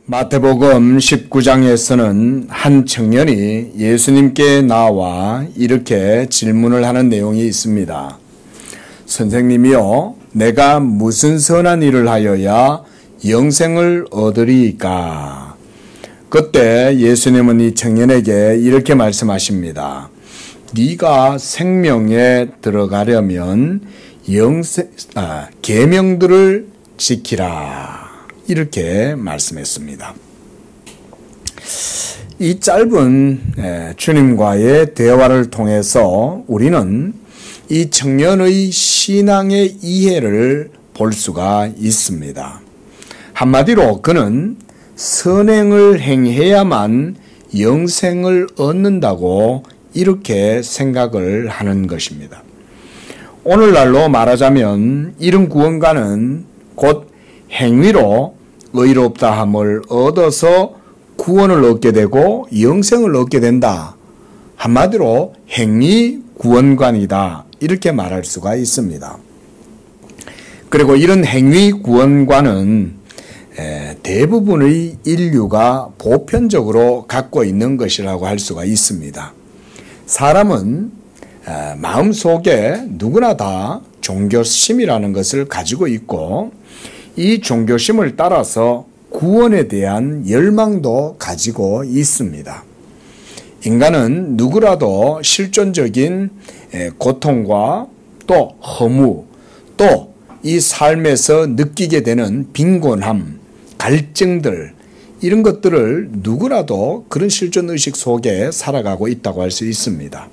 마태복음 19장에서는 한 청년이 예수님께 나와 이렇게 질문을 하는 내용이 있습니다. 선생님이요, 내가 무슨 선한 일을 하여야 영생을 얻으리이까? 그때 예수님은 이 청년에게 이렇게 말씀하십니다. 네가 생명에 들어가려면 계명들을 지키라. 이렇게 말씀했습니다. 이 짧은 주님과의 대화를 통해서 우리는 이 청년의 신앙의 이해를 볼 수가 있습니다. 한마디로 그는 선행을 행해야만 영생을 얻는다고 이렇게 생각을 하는 것입니다. 오늘날로 말하자면 이런 구원가는 곧 행위로 의롭다함을 얻어서 구원을 얻게 되고 영생을 얻게 된다. 한마디로 행위 구원관이다. 이렇게 말할 수가 있습니다. 그리고 이런 행위 구원관은 대부분의 인류가 보편적으로 갖고 있는 것이라고 할 수가 있습니다. 사람은 마음속에 누구나 다 종교심이라는 것을 가지고 있고 이 종교심을 따라서 구원에 대한 열망도 가지고 있습니다. 인간은 누구라도 실존적인 고통과 또 허무, 또 이 삶에서 느끼게 되는 빈곤함, 갈증들, 이런 것들을 누구라도 그런 실존의식 속에 살아가고 있다고 할 수 있습니다.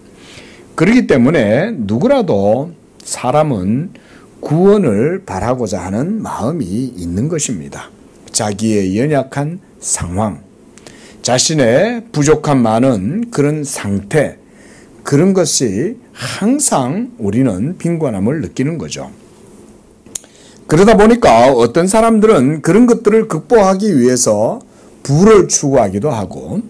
그렇기 때문에 누구라도 사람은 구원을 바라고자 하는 마음이 있는 것입니다. 자기의 연약한 상황, 자신의 부족한 많은 그런 상태, 그런 것이 항상 우리는 빈곤함을 느끼는 거죠. 그러다 보니까 어떤 사람들은 그런 것들을 극복하기 위해서 부를 추구하기도 하고,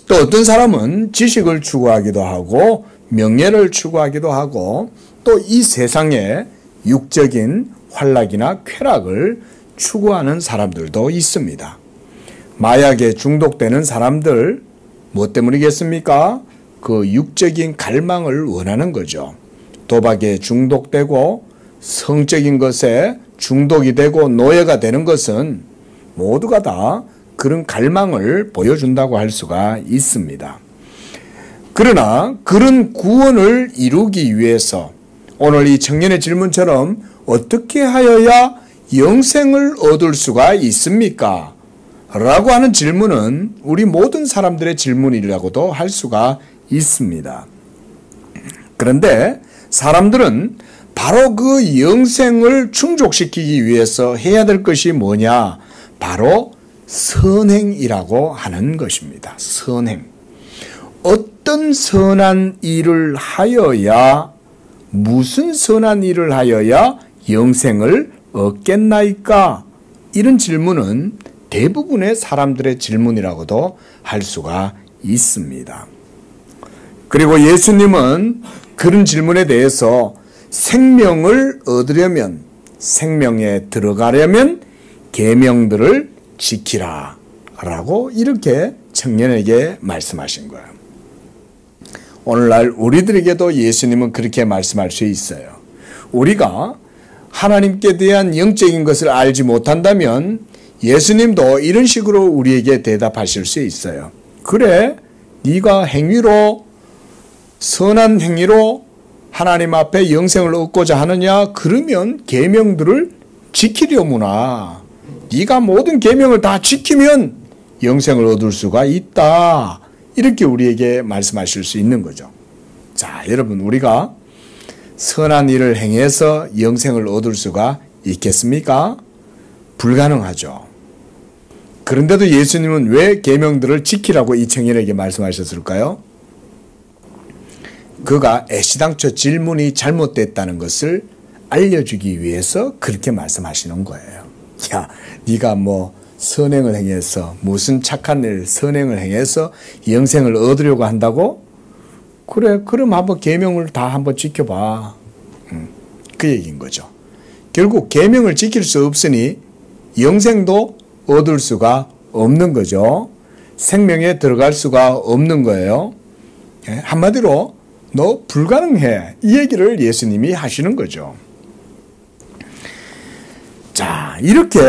또 어떤 사람은 지식을 추구하기도 하고, 명예를 추구하기도 하고, 또 이 세상에 육적인 활락이나 쾌락을 추구하는 사람들도 있습니다. 마약에 중독되는 사람들, 무엇 때문이겠습니까? 그 육적인 갈망을 원하는 거죠. 도박에 중독되고 성적인 것에 중독이 되고 노예가 되는 것은 모두가 다 그런 갈망을 보여준다고 할 수가 있습니다. 그러나 그런 구원을 이루기 위해서 오늘 이 청년의 질문처럼 어떻게 하여야 영생을 얻을 수가 있습니까? 라고 하는 질문은 우리 모든 사람들의 질문이라고도 할 수가 있습니다. 그런데 사람들은 바로 그 영생을 충족시키기 위해서 해야 될 것이 뭐냐? 바로 선행이라고 하는 것입니다. 선행. 어떤 선한 일을 하여야, 무슨 선한 일을 하여야 영생을 얻겠나이까? 이런 질문은 대부분의 사람들의 질문이라고도 할 수가 있습니다. 그리고 예수님은 그런 질문에 대해서 생명을 얻으려면, 생명에 들어가려면 계명들을 지키라 라고 이렇게 청년에게 말씀하신 거예요. 오늘날 우리들에게도 예수님은 그렇게 말씀할 수 있어요. 우리가 하나님께 대한 영적인 것을 알지 못한다면 예수님도 이런 식으로 우리에게 대답하실 수 있어요. 그래, 네가 행위로, 선한 행위로 하나님 앞에 영생을 얻고자 하느냐? 그러면 계명들을 지키려무나. 네가 모든 계명을 다 지키면 영생을 얻을 수가 있다. 이렇게 우리에게 말씀하실 수 있는 거죠. 자, 여러분, 우리가 선한 일을 행해서 영생을 얻을 수가 있겠습니까? 불가능하죠. 그런데도 예수님은 왜 계명들을 지키라고 이 청년에게 말씀하셨을까요? 그가 애시당초 질문이 잘못됐다는 것을 알려주기 위해서 그렇게 말씀하시는 거예요. 야, 네가 뭐 선행을 행해서, 무슨 착한 일, 선행을 행해서 영생을 얻으려고 한다고? 그래, 그럼 한번 계명을 다 한번 지켜봐. 그 얘기인 거죠. 결국 계명을 지킬 수 없으니 영생도 얻을 수가 없는 거죠. 생명에 들어갈 수가 없는 거예요. 한마디로 너 불가능해. 이 얘기를 예수님이 하시는 거죠. 자, 이렇게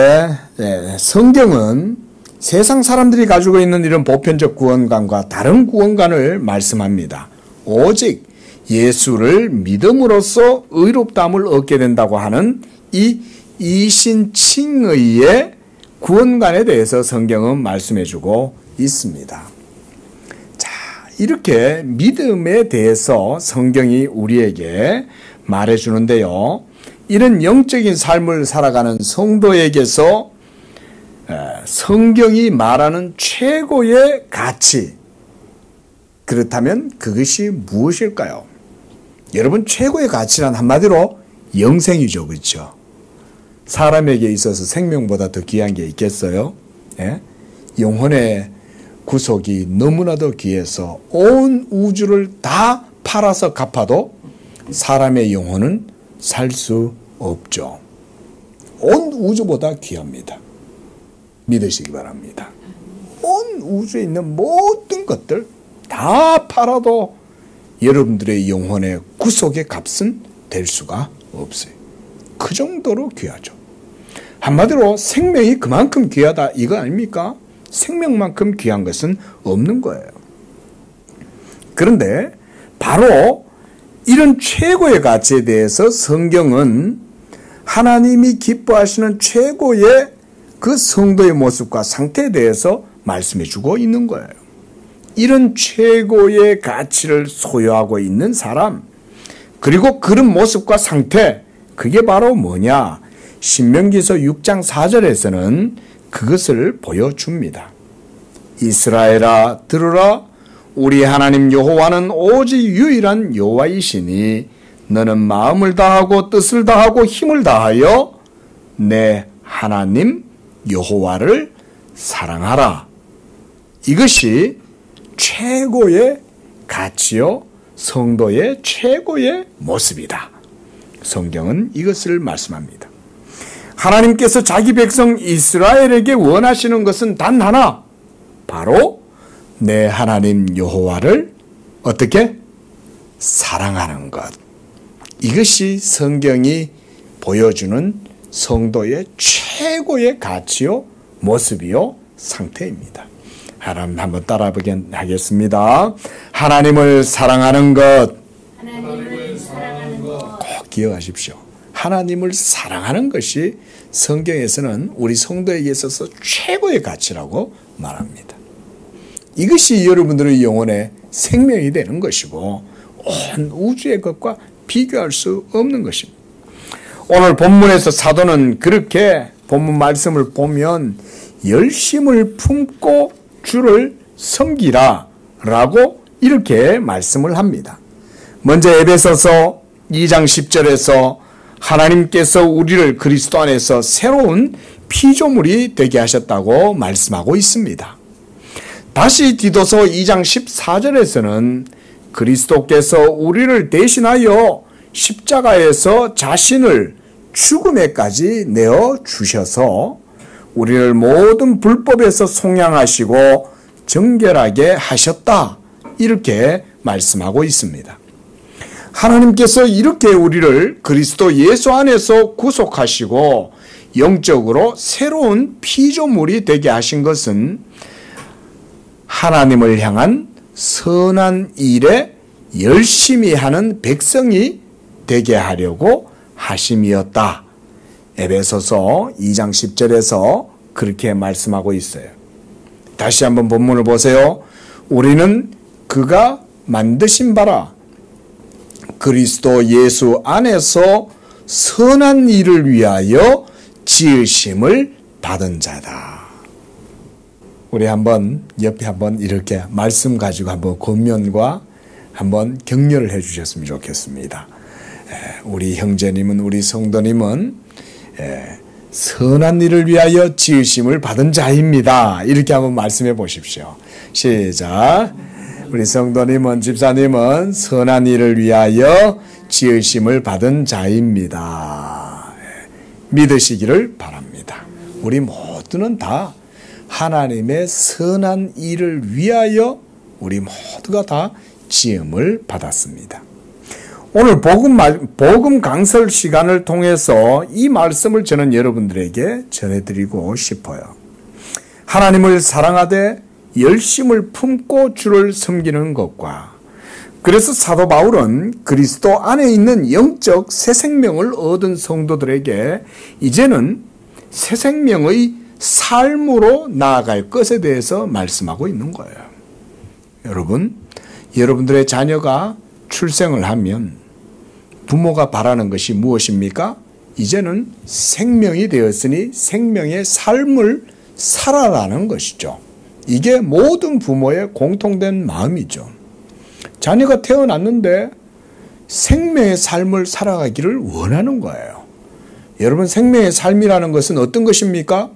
성경은 세상 사람들이 가지고 있는 이런 보편적 구원관과 다른 구원관을 말씀합니다. 오직 예수를 믿음으로써 의롭다함을 얻게 된다고 하는 이 이신칭의의 구원관에 대해서 성경은 말씀해주고 있습니다. 자, 이렇게 믿음에 대해서 성경이 우리에게 말해주는데요. 이런 영적인 삶을 살아가는 성도에게서 성경이 말하는 최고의 가치, 그렇다면 그것이 무엇일까요? 여러분, 최고의 가치란 한마디로 영생이죠. 그렇죠? 사람에게 있어서 생명보다 더 귀한 게 있겠어요? 예? 영혼의 구속이 너무나도 귀해서 온 우주를 다 팔아서 갚아도 사람의 영혼은 살 수 없죠. 온 우주보다 귀합니다. 믿으시기 바랍니다. 온 우주에 있는 모든 것들 다 팔아도 여러분들의 영혼의 구속의 값은 될 수가 없어요. 그 정도로 귀하죠. 한마디로 생명이 그만큼 귀하다 이거 아닙니까? 생명만큼 귀한 것은 없는 거예요. 그런데 바로 이런 최고의 가치에 대해서 성경은 하나님이 기뻐하시는 최고의 그 성도의 모습과 상태에 대해서 말씀해 주고 있는 거예요. 이런 최고의 가치를 소유하고 있는 사람, 그리고 그런 모습과 상태, 그게 바로 뭐냐? 신명기서 6장 4절에서는 그것을 보여줍니다. 이스라엘아 들으라, 우리 하나님 여호와는 오직 유일한 여호와이시니 너는 마음을 다하고 뜻을 다하고 힘을 다하여 내 하나님 여호와를 사랑하라. 이것이 최고의 가치요, 성도의 최고의 모습이다. 성경은 이것을 말씀합니다. 하나님께서 자기 백성 이스라엘에게 원하시는 것은 단 하나, 바로 내 하나님 여호와를 어떻게? 사랑하는 것. 이것이 성경이 보여주는 성도의 최고의 가치요, 모습이요, 상태입니다. 하나님 한번 따라보게 하겠습니다. 하나님을 사랑하는 것. 꼭 기억하십시오. 하나님을 사랑하는 것이 성경에서는 우리 성도에게 있어서 최고의 가치라고 말합니다. 이것이 여러분들의 영혼의 생명이 되는 것이고 온 우주의 것과 비교할 수 없는 것입니다. 오늘 본문에서 사도는 그렇게 본문 말씀을 보면 열심을 품고 주를 섬기라 라고 이렇게 말씀을 합니다. 먼저 에베소서 2장 10절에서 하나님께서 우리를 그리스도 안에서 새로운 피조물이 되게 하셨다고 말씀하고 있습니다. 다시 디도서 2장 14절에서는 그리스도께서 우리를 대신하여 십자가에서 자신을 죽음에까지 내어 주셔서 우리를 모든 불법에서 속량하시고 정결하게 하셨다. 이렇게 말씀하고 있습니다. 하나님께서 이렇게 우리를 그리스도 예수 안에서 구속하시고 영적으로 새로운 피조물이 되게 하신 것은 하나님을 향한 선한 일에 열심히 하는 백성이 되게 하려고 하심이었다. 에베소서 2장 10절에서 그렇게 말씀하고 있어요. 다시 한번 본문을 보세요. 우리는 그가 만드신 바라 그리스도 예수 안에서 선한 일을 위하여 지으심을 받은 자다. 우리 한번 옆에 한번 이렇게 말씀 가지고 한번 권면과 한번 격려를 해 주셨으면 좋겠습니다. 우리 형제님은, 우리 성도님은 선한 일을 위하여 지으심을 받은 자입니다. 이렇게 한번 말씀해 보십시오. 시작. 우리 성도님은, 집사님은 선한 일을 위하여 지으심을 받은 자입니다. 믿으시기를 바랍니다. 우리 모두는 다 하나님의 선한 일을 위하여 우리 모두가 다 지음을 받았습니다. 오늘 복음 강설 시간을 통해서 이 말씀을 저는 여러분들에게 전해드리고 싶어요. 하나님을 사랑하되 열심을 품고 주를 섬기는 것과, 그래서 사도 바울은 그리스도 안에 있는 영적 새 생명을 얻은 성도들에게 이제는 새 생명의 삶으로 나아갈 것에 대해서 말씀하고 있는 거예요. 여러분, 여러분들의 자녀가 출생을 하면 부모가 바라는 것이 무엇입니까? 이제는 생명이 되었으니 생명의 삶을 살아라는 것이죠. 이게 모든 부모의 공통된 마음이죠. 자녀가 태어났는데 생명의 삶을 살아가기를 원하는 거예요. 여러분, 생명의 삶이라는 것은 어떤 것입니까?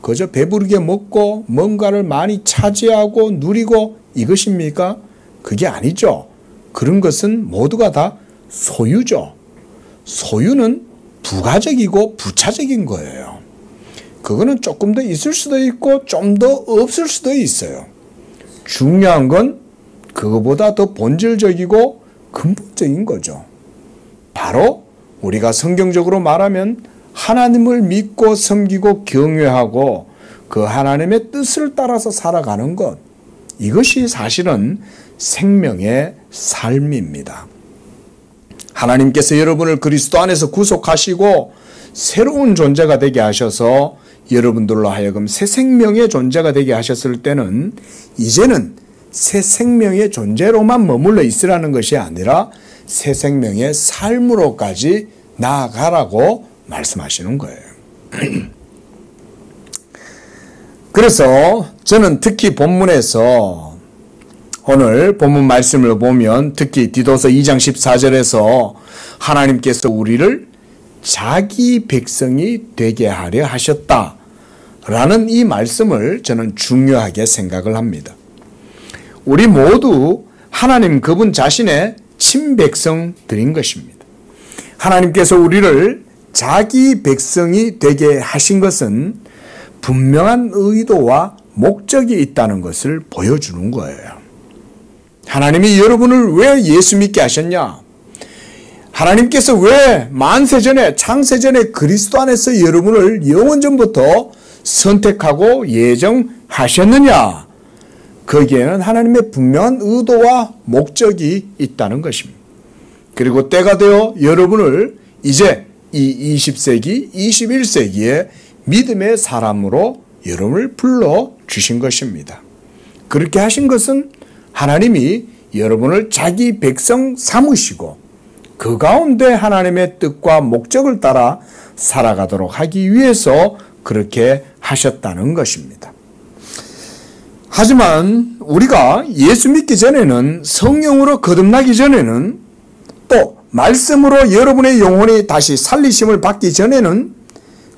그저 배부르게 먹고 뭔가를 많이 차지하고 누리고 이것입니까? 그게 아니죠. 그런 것은 모두가 다 소유죠. 소유는 부가적이고 부차적인 거예요. 그거는 조금 더 있을 수도 있고 좀 더 없을 수도 있어요. 중요한 건 그거보다 더 본질적이고 근본적인 거죠. 바로 우리가 성경적으로 말하면 하나님을 믿고 섬기고 경외하고 그 하나님의 뜻을 따라서 살아가는 것, 이것이 사실은 생명의 삶입니다. 하나님께서 여러분을 그리스도 안에서 구속하시고 새로운 존재가 되게 하셔서 여러분들로 하여금 새 생명의 존재가 되게 하셨을 때는 이제는 새 생명의 존재로만 머물러 있으라는 것이 아니라 새 생명의 삶으로까지 나아가라고 말씀하시는 거예요. 그래서 저는 특히 본문에서 오늘 본문 말씀을 보면 특히 디도서 2장 14절에서 하나님께서 우리를 자기 백성이 되게 하려 하셨다라는 이 말씀을 저는 중요하게 생각을 합니다. 우리 모두 하나님 그분 자신의 친백성들인 것입니다. 하나님께서 우리를 자기 백성이 되게 하신 것은 분명한 의도와 목적이 있다는 것을 보여주는 거예요. 하나님이 여러분을 왜 예수 믿게 하셨냐? 하나님께서 왜 만세전에 창세전에 그리스도 안에서 여러분을 영원전부터 선택하고 예정하셨느냐? 거기에는 하나님의 분명한 의도와 목적이 있다는 것입니다. 그리고 때가 되어 여러분을 이제 이 20세기, 21세기의 믿음의 사람으로 여러분을 불러주신 것입니다. 그렇게 하신 것은 하나님이 여러분을 자기 백성 삼으시고 그 가운데 하나님의 뜻과 목적을 따라 살아가도록 하기 위해서 그렇게 하셨다는 것입니다. 하지만 우리가 예수 믿기 전에는, 성령으로 거듭나기 전에는, 또 말씀으로 여러분의 영혼이 다시 살리심을 받기 전에는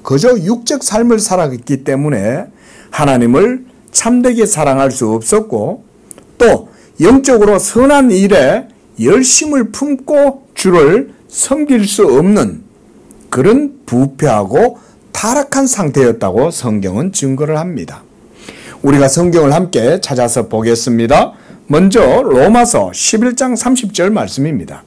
그저 육적 삶을 살아갔기 때문에 하나님을 참되게 사랑할 수 없었고, 또 영적으로 선한 일에 열심을 품고 주를 섬길 수 없는 그런 부패하고 타락한 상태였다고 성경은 증거를 합니다. 우리가 성경을 함께 찾아서 보겠습니다. 먼저 로마서 11장 30절 말씀입니다.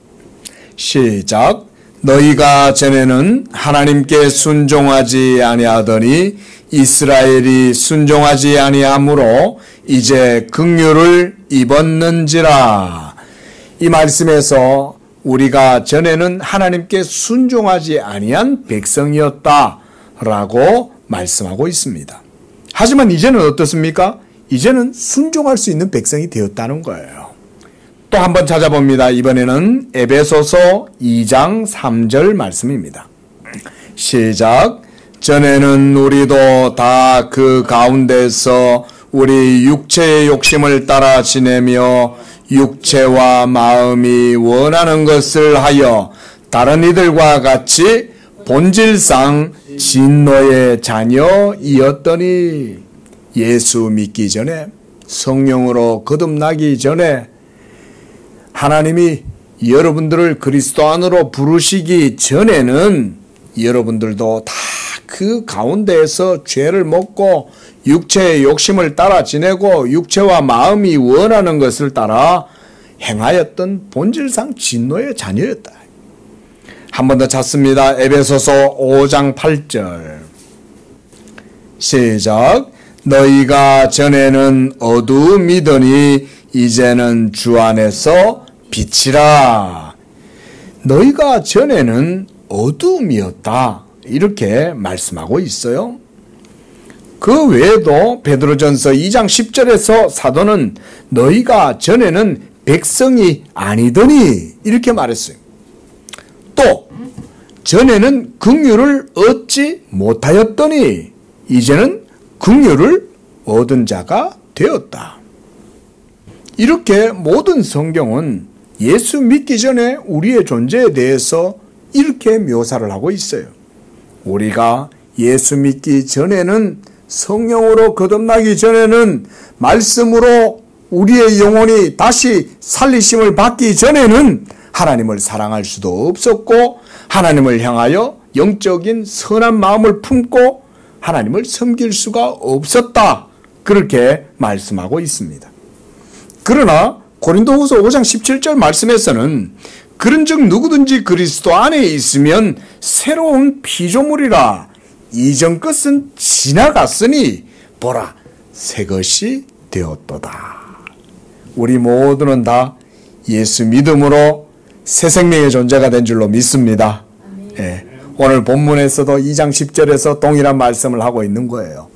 시작. 너희가 전에는 하나님께 순종하지 아니하더니 이스라엘이 순종하지 아니하므로 이제 긍휼을 입었는지라. 이 말씀에서 우리가 전에는 하나님께 순종하지 아니한 백성이었다라고 말씀하고 있습니다. 하지만 이제는 어떻습니까? 이제는 순종할 수 있는 백성이 되었다는 거예요. 또 한번 찾아봅니다. 이번에는 에베소서 2장 3절 말씀입니다. 시작. 전에는 우리도 다 그 가운데서 우리 육체의 욕심을 따라 지내며 육체와 마음이 원하는 것을 하여 다른 이들과 같이 본질상 진노의 자녀이었더니, 예수 믿기 전에, 성령으로 거듭나기 전에 하나님이 여러분들을 그리스도 안으로 부르시기 전에는 여러분들도 다 그 가운데에서 죄를 먹고 육체의 욕심을 따라 지내고 육체와 마음이 원하는 것을 따라 행하였던 본질상 진노의 자녀였다. 한 번 더 찾습니다. 에베소서 5장 8절 시작. 너희가 전에는 어두움이더니 이제는 주 안에서 빛이라. 너희가 전에는 어두움이었다. 이렇게 말씀하고 있어요. 그 외에도 베드로전서 2장 10절에서 사도는 너희가 전에는 백성이 아니더니 이렇게 말했어요. 또 전에는 긍휼을 얻지 못하였더니 이제는 긍휼을 얻은 자가 되었다. 이렇게 모든 성경은 예수 믿기 전에 우리의 존재에 대해서 이렇게 묘사를 하고 있어요. 우리가 예수 믿기 전에는, 성령으로 거듭나기 전에는, 말씀으로 우리의 영혼이 다시 살리심을 받기 전에는 하나님을 사랑할 수도 없었고 하나님을 향하여 영적인 선한 마음을 품고 하나님을 섬길 수가 없었다. 그렇게 말씀하고 있습니다. 그러나 고린도후서 5장 17절 말씀에서는 그런즉 누구든지 그리스도 안에 있으면 새로운 피조물이라. 이전 것은 지나갔으니 보라 새 것이 되었도다. 우리 모두는 다 예수 믿음으로 새 생명의 존재가 된 줄로 믿습니다. 예, 오늘 본문에서도 2장 10절에서 동일한 말씀을 하고 있는 거예요.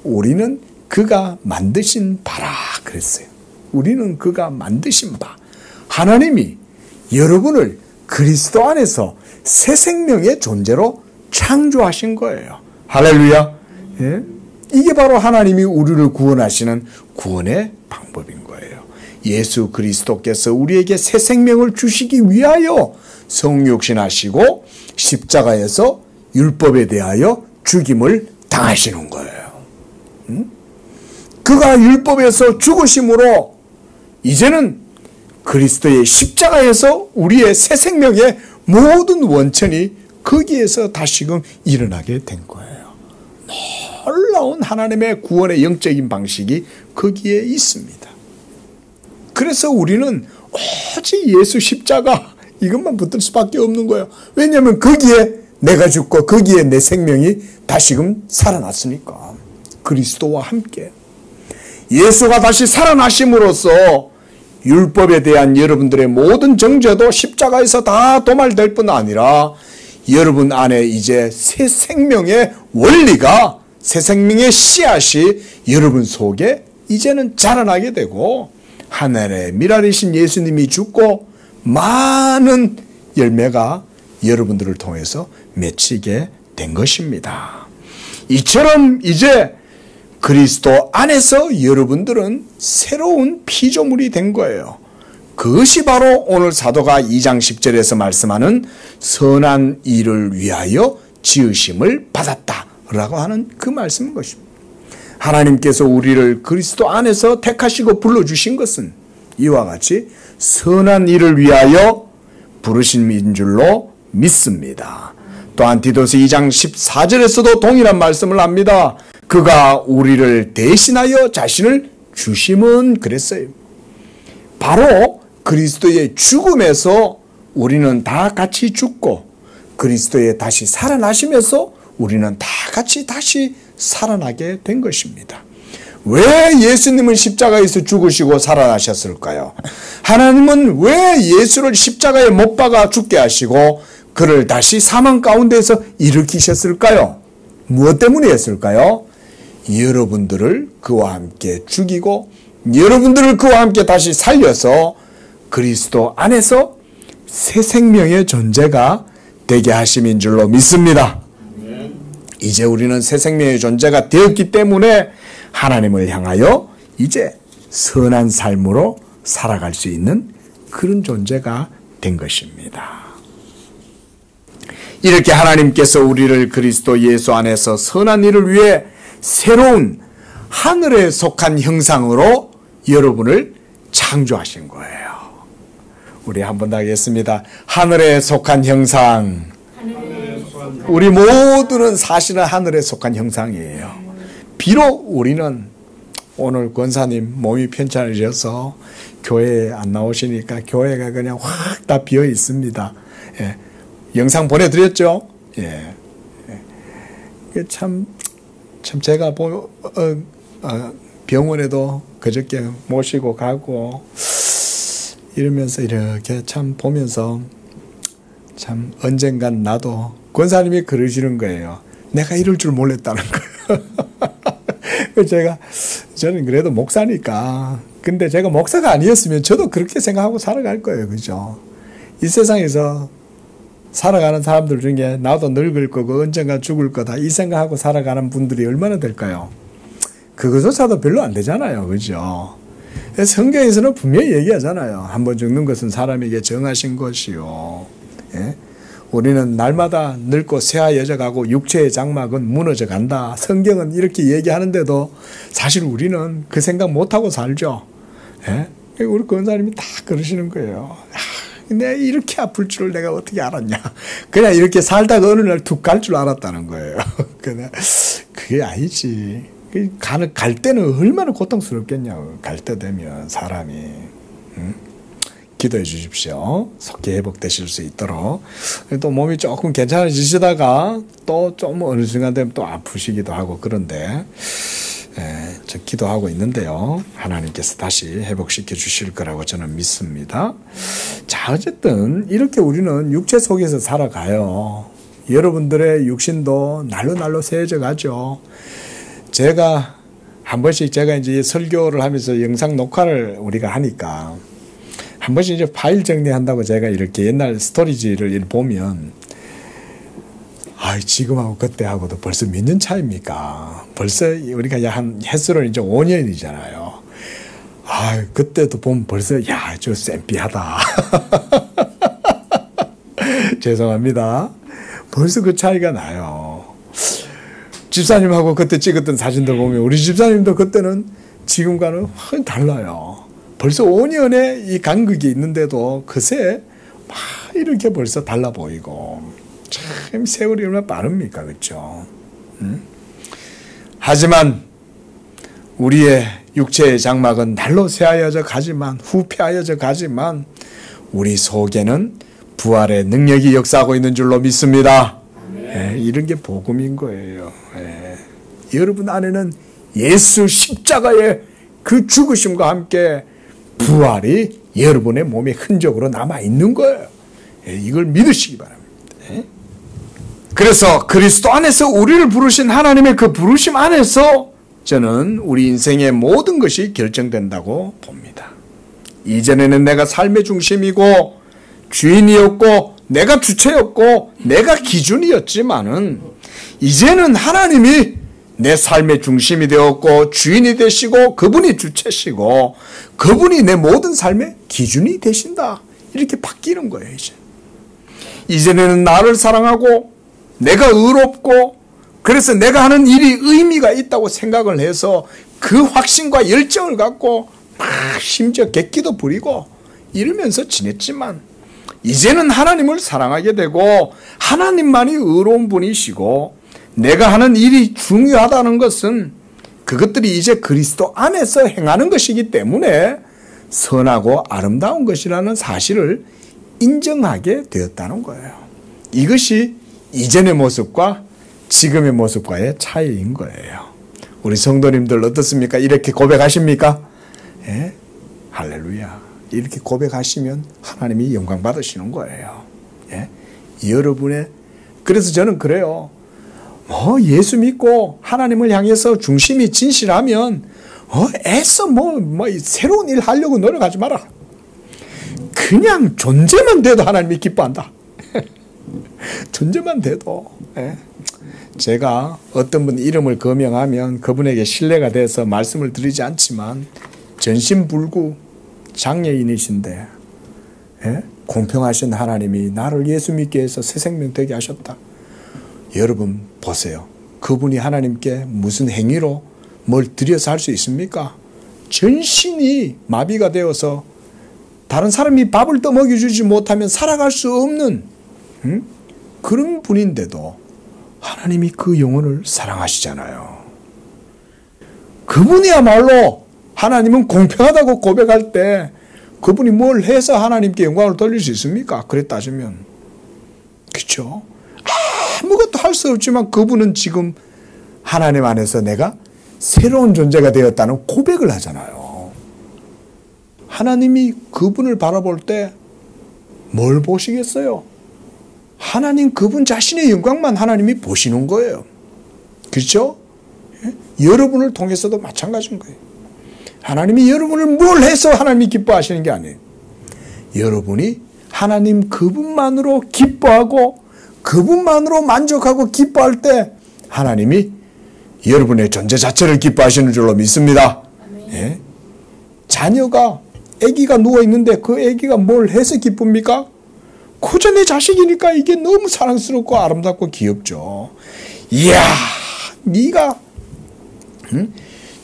우리는 그가 만드신 바라 그랬어요. 우리는 그가 만드신 바. 하나님이 여러분을 그리스도 안에서 새 생명의 존재로 창조하신 거예요. 할렐루야. 예? 이게 바로 하나님이 우리를 구원하시는 구원의 방법인 거예요. 예수 그리스도께서 우리에게 새 생명을 주시기 위하여 성육신하시고 십자가에서 율법에 대하여 죽임을 당하시는 거예요. 그가 율법에서 죽으심으로 이제는 그리스도의 십자가에서 우리의 새 생명의 모든 원천이 거기에서 다시금 일어나게 된 거예요. 놀라운 하나님의 구원의 영적인 방식이 거기에 있습니다. 그래서 우리는 오직 예수 십자가 이것만 붙들 수밖에 없는 거예요. 왜냐하면 거기에 내가 죽고 거기에 내 생명이 다시금 살아났으니까. 그리스도와 함께 예수가 다시 살아나심으로써 율법에 대한 여러분들의 모든 정죄도 십자가에서 다 도말될 뿐 아니라 여러분 안에 이제 새 생명의 원리가, 새 생명의 씨앗이 여러분 속에 이제는 자라나게 되고 하늘의 미랄이신 예수님이 죽고 많은 열매가 여러분들을 통해서 맺히게 된 것입니다. 이처럼 이제 그리스도 안에서 여러분들은 새로운 피조물이 된 거예요. 그것이 바로 오늘 사도가 2장 10절에서 말씀하는 선한 일을 위하여 지으심을 받았다라고 하는 그 말씀인 것입니다. 하나님께서 우리를 그리스도 안에서 택하시고 불러주신 것은 이와 같이 선한 일을 위하여 부르심인 줄로 믿습니다. 또한 디도서 2장 14절에서도 동일한 말씀을 합니다. 그가 우리를 대신하여 자신을 주심은 그랬어요. 바로 그리스도의 죽음에서 우리는 다 같이 죽고 그리스도의 다시 살아나심에서 우리는 다 같이 다시 살아나게 된 것입니다. 왜 예수님은 십자가에서 죽으시고 살아나셨을까요? 하나님은 왜 예수를 십자가에 못 박아 죽게 하시고 그를 다시 사망 가운데서 일으키셨을까요? 무엇 때문이었을까요? 여러분들을 그와 함께 죽이고 여러분들을 그와 함께 다시 살려서 그리스도 안에서 새 생명의 존재가 되게 하심인 줄로 믿습니다. 이제 우리는 새 생명의 존재가 되었기 때문에 하나님을 향하여 이제 선한 삶으로 살아갈 수 있는 그런 존재가 된 것입니다. 이렇게 하나님께서 우리를 그리스도 예수 안에서 선한 일을 위해 새로운 하늘에 속한 형상으로 여러분을 창조하신 거예요. 우리 한번 더 하겠습니다. 하늘에 속한 형상. 우리 모두는 사실은 하늘에 속한 형상이에요. 비록 우리는 오늘 권사님 몸이 편찮으셔서 교회에 안 나오시니까 교회가 그냥 확 다 비어 있습니다. 예. 영상 보내드렸죠? 예. 예. 참 제가 병원에도 그저께 모시고 가고 이러면서 이렇게 참 보면서 참 언젠간 나도 권사님이 그러시는 거예요. 내가 이럴 줄 몰랐다는 거예요. 저는 그래도 목사니까. 근데 제가 목사가 아니었으면 저도 그렇게 생각하고 살아갈 거예요. 그죠? 이 세상에서 살아가는 사람들 중에 나도 늙을 거고 언젠가 죽을 거다 이 생각하고 살아가는 분들이 얼마나 될까요? 그것조차도 별로 안 되잖아요. 그죠? 성경에서는 분명히 얘기하잖아요. 한번 죽는 것은 사람에게 정하신 것이요. 예? 우리는 날마다 늙고 쇠하여져 가고 육체의 장막은 무너져 간다. 성경은 이렇게 얘기하는데도 사실 우리는 그 생각 못하고 살죠. 예? 우리 권사님이 다 그러시는 거예요. 내가 이렇게 아플 줄을 내가 어떻게 알았냐. 그냥 이렇게 살다가 어느 날 툭 갈 줄 알았다는 거예요. 그게 아니지. 갈 때는 얼마나 고통스럽겠냐고. 갈 때 되면 사람이. 응? 기도해 주십시오. 속히 회복되실 수 있도록. 또 몸이 조금 괜찮아지시다가 또 좀 어느 순간 되면 또 아프시기도 하고 그런데 저 기도하고 있는데요. 하나님께서 다시 회복시켜 주실 거라고 저는 믿습니다. 자, 어쨌든 이렇게 우리는 육체 속에서 살아가요. 여러분들의 육신도 날로 세워져 가죠. 제가 한 번씩 제가 이제 설교를 하면서 영상 녹화를 우리가 하니까 한 번씩 이제 파일 정리한다고 제가 이렇게 옛날 스토리지를 보면 지금하고 그때하고도 벌써 몇 년 차입니까? 벌써 우리가 한 횟수로 이제 5년이잖아요. 그때도 보면 벌써 저 쌤삐하다. 죄송합니다. 벌써 그 차이가 나요. 집사님하고 그때 찍었던 사진들 보면 우리 집사님도 그때는 지금과는 확 달라요. 벌써 5년의 이 간극이 있는데도 그새 막 이렇게 벌써 달라 보이고 참 세월이 얼마나 빠릅니까? 그렇죠? 하지만 우리의 육체의 장막은 날로 새하여져 가지만 후패하여져 가지만 우리 속에는 부활의 능력이 역사하고 있는 줄로 믿습니다. 이런 게 복음인 거예요. 여러분 안에는 예수 십자가의 그 죽으심과 함께 부활이 여러분의 몸의 흔적으로 남아있는 거예요. 이걸 믿으시기 바랍니다. 그래서 그리스도 안에서 우리를 부르신 하나님의 그 부르심 안에서 저는 우리 인생의 모든 것이 결정된다고 봅니다. 이전에는 내가 삶의 중심이고 주인이었고 내가 주체였고 내가 기준이었지만은 이제는 하나님이 내 삶의 중심이 되었고 주인이 되시고 그분이 주체시고 그분이 내 모든 삶의 기준이 되신다. 이렇게 바뀌는 거예요. 이제는 나를 사랑하고 내가 의롭고 그래서 내가 하는 일이 의미가 있다고 생각을 해서 그 확신과 열정을 갖고 막 심지어 객기도 부리고 이러면서 지냈지만 이제는 하나님을 사랑하게 되고 하나님만이 의로운 분이시고 내가 하는 일이 중요하다는 것은 그것들이 이제 그리스도 안에서 행하는 것이기 때문에 선하고 아름다운 것이라는 사실을 인정하게 되었다는 거예요. 이것이 이전의 모습과 지금의 모습과의 차이인 거예요. 우리 성도님들 어떻습니까? 이렇게 고백하십니까? 예? 할렐루야. 이렇게 고백하시면 하나님이 영광 받으시는 거예요. 예? 여러분의 그래서 저는 그래요. 예수 믿고 하나님을 향해서 중심이 진실하면 애써 새로운 일 하려고 노력하지 마라. 그냥 존재만 돼도 하나님이 기뻐한다. 존재만 돼도. 제가 어떤 분 이름을 거명하면 그분에게 신뢰가 돼서 말씀을 드리지 않지만 전신불구 장애인이신데 공평하신 하나님이 나를 예수 믿게 해서 새 생명 되게 하셨다. 여러분 보세요. 그분이 하나님께 무슨 행위로 뭘 드려서 할 수 있습니까? 전신이 마비가 되어서 다른 사람이 밥을 떠먹여주지 못하면 살아갈 수 없는 그런 분인데도 하나님이 그 영혼을 사랑하시잖아요. 그분이야말로 하나님은 공평하다고 고백할 때 그분이 뭘 해서 하나님께 영광을 돌릴 수 있습니까? 그래 따지면. 그렇죠? 아무것도 할 수 없지만 그분은 지금 하나님 안에서 내가 새로운 존재가 되었다는 고백을 하잖아요. 하나님이 그분을 바라볼 때 뭘 보시겠어요? 하나님 그분 자신의 영광만 하나님이 보시는 거예요. 그렇죠? 여러분을 통해서도 마찬가지인 거예요. 하나님이 여러분을 뭘 해서 하나님이 기뻐하시는 게 아니에요. 여러분이 하나님 그분만으로 기뻐하고 그분만으로 만족하고 기뻐할 때 하나님이 여러분의 존재 자체를 기뻐하시는 줄로 믿습니다. 예? 자녀가 아기가 누워있는데 그 아기가 뭘 해서 기쁩니까? 고작 내 자식이니까 이게 너무 사랑스럽고 아름답고 귀엽죠. 이야, 네가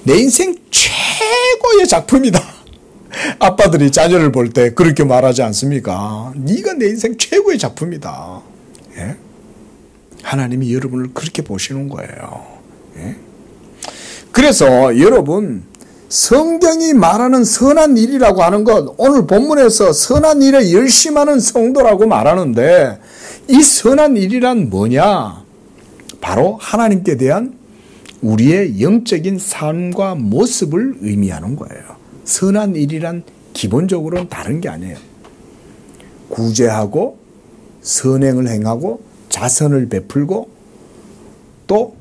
내 인생 최고의 작품이다. 아빠들이 자녀를 볼 때 그렇게 말하지 않습니까? 네가 내 인생 최고의 작품이다. 예? 하나님이 여러분을 그렇게 보시는 거예요. 예? 그래서 여러분 성경이 말하는 선한 일이라고 하는 것, 오늘 본문에서 선한 일에 열심하는 성도라고 말하는데 이 선한 일이란 뭐냐? 바로 하나님께 대한 우리의 영적인 삶과 모습을 의미하는 거예요. 선한 일이란 기본적으로는 다른 게 아니에요. 구제하고 선행을 행하고 자선을 베풀고 또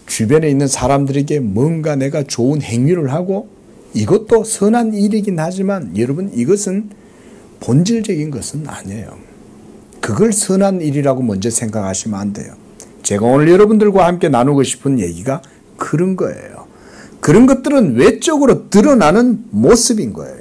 주변에 있는 사람들에게 뭔가 내가 좋은 행위를 하고 이것도 선한 일이긴 하지만 여러분 이것은 본질적인 것은 아니에요. 그걸 선한 일이라고 먼저 생각하시면 안 돼요. 제가 오늘 여러분들과 함께 나누고 싶은 얘기가 그런 거예요. 그런 것들은 외적으로 드러나는 모습인 거예요.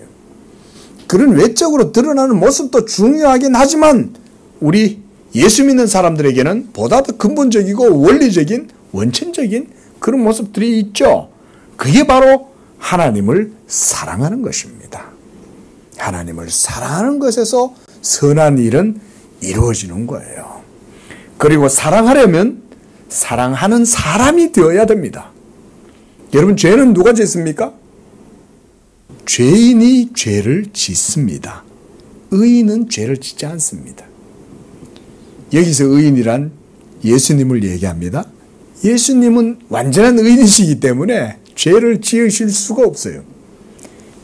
그런 외적으로 드러나는 모습도 중요하긴 하지만 우리 예수 믿는 사람들에게는 보다 더 근본적이고 원리적인 원천적인 그런 모습들이 있죠. 그게 바로 하나님을 사랑하는 것입니다. 하나님을 사랑하는 것에서 선한 일은 이루어지는 거예요. 그리고 사랑하려면 사랑하는 사람이 되어야 됩니다. 여러분 죄는 누가 짓습니까? 죄인이 죄를 짓습니다. 의인은 죄를 짓지 않습니다. 여기서 의인이란 예수님을 얘기합니다. 예수님은 완전한 의인이시기 때문에 죄를 지으실 수가 없어요.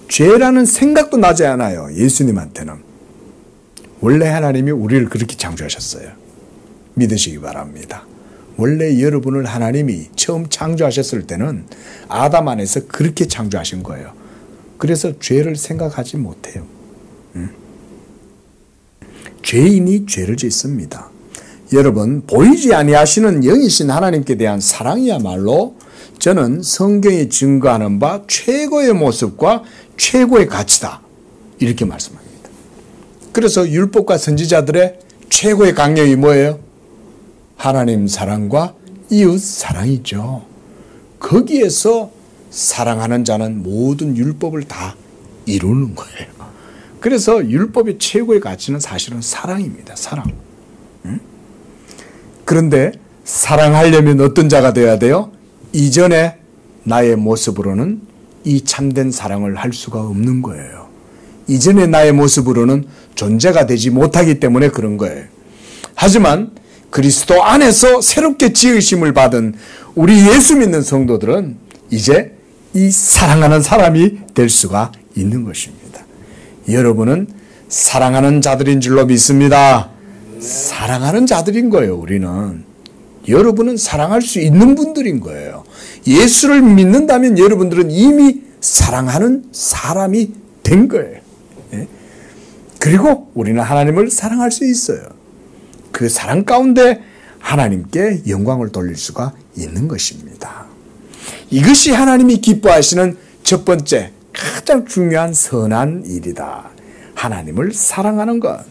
죄라는 생각도 나지 않아요. 예수님한테는. 원래 하나님이 우리를 그렇게 창조하셨어요. 믿으시기 바랍니다. 원래 여러분을 하나님이 처음 창조하셨을 때는 아담 안에서 그렇게 창조하신 거예요. 그래서 죄를 생각하지 못해요. 죄인이 죄를 짓습니다. 여러분 보이지 아니하시는 영이신 하나님께 대한 사랑이야말로 저는 성경이 증거하는 바 최고의 모습과 최고의 가치다. 이렇게 말씀합니다. 그래서 율법과 선지자들의 최고의 강령이 뭐예요? 하나님 사랑과 이웃 사랑이죠. 거기에서 사랑하는 자는 모든 율법을 다 이루는 거예요. 그래서 율법의 최고의 가치는 사실은 사랑입니다. 사랑. 그런데 사랑하려면 어떤 자가 되어야 돼요? 이전에 나의 모습으로는 이 참된 사랑을 할 수가 없는 거예요. 이전에 나의 모습으로는 존재가 되지 못하기 때문에 그런 거예요. 하지만 그리스도 안에서 새롭게 지으심을 받은 우리 예수 믿는 성도들은 이제 이 사랑하는 사람이 될 수가 있는 것입니다. 여러분은 사랑하는 자들인 줄로 믿습니다. 사랑하는 자들인 거예요. 우리는. 여러분은 사랑할 수 있는 분들인 거예요. 예수를 믿는다면 여러분들은 이미 사랑하는 사람이 된 거예요. 그리고 우리는 하나님을 사랑할 수 있어요. 그 사랑 가운데 하나님께 영광을 돌릴 수가 있는 것입니다. 이것이 하나님이 기뻐하시는 첫 번째 가장 중요한 선한 일이다. 하나님을 사랑하는 것.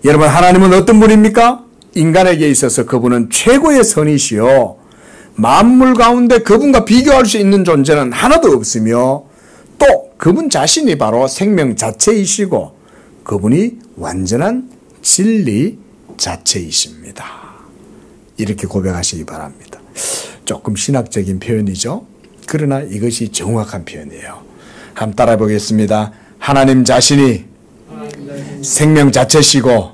여러분 하나님은 어떤 분입니까? 인간에게 있어서 그분은 최고의 선이시요 만물 가운데 그분과 비교할 수 있는 존재는 하나도 없으며 또 그분 자신이 바로 생명 자체이시고 그분이 완전한 진리, 자체이십니다. 이렇게 고백하시기 바랍니다. 조금 신학적인 표현이죠. 그러나 이것이 정확한 표현이에요. 한번 따라 보겠습니다. 하나님 자신이 생명 자체시고